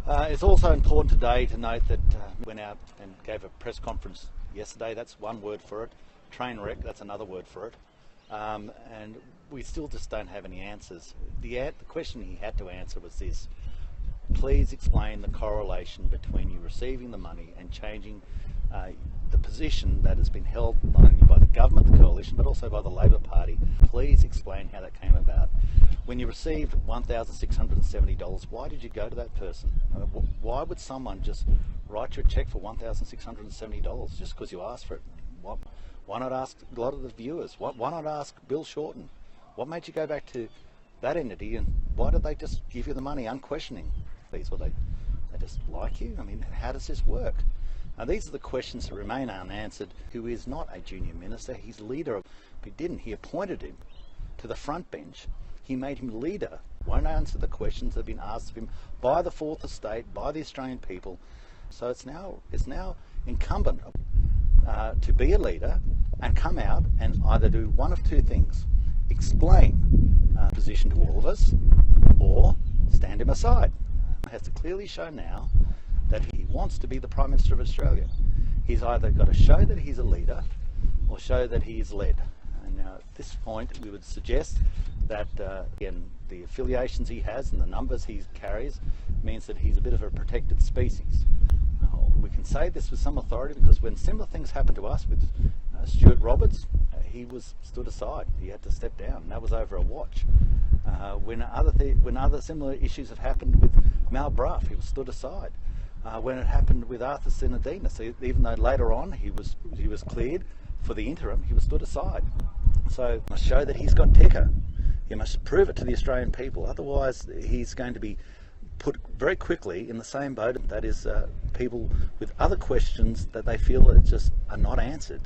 It's also important today to note that we went out and gave a press conference yesterday. That's one word for it. Train wreck, that's another word for it. And we still just don't have any answers. The question he had to answer was this: please explain the correlation between you receiving the money and changing the position that has been held not only by the government, the coalition, but also by the Labor Party. Please explain how that came about. When you received $1,670, why did you go to that person? Why would someone just write you a cheque for $1,670 just because you asked for it? Why not ask a lot of the viewers? Why not ask Bill Shorten? What made you go back to that entity, and why did they just give you the money unquestioning? They just like you? I mean, how does this work? Now, these are the questions that remain unanswered. Who is not a junior minister, he's leader of, he appointed him to the front bench. He made him leader. Won't answer the questions that have been asked of him by the Fourth Estate, by the Australian people. So it's now incumbent to be a leader and come out and either do one of two things: explain position to all of us, or stand him aside. He has to clearly show now that he wants to be the Prime Minister of Australia. He's either got to show that he's a leader or show that he is led. And now at this point we would suggest that again, the affiliations he has and the numbers he carries means that he's a bit of a protected species. We can say this with some authority because when similar things happened to us with Stuart Roberts, he was stood aside. He had to step down, and that was over a watch. When other similar issues have happened with Mal Brough, he was stood aside. When it happened with Arthur Sinodina, so even though later on he was cleared for the interim, he was stood aside. So he must show that he's got ticker. He must prove it to the Australian people. Otherwise, he's going to be put very quickly in the same boat. That is, people with other questions that they feel are not answered.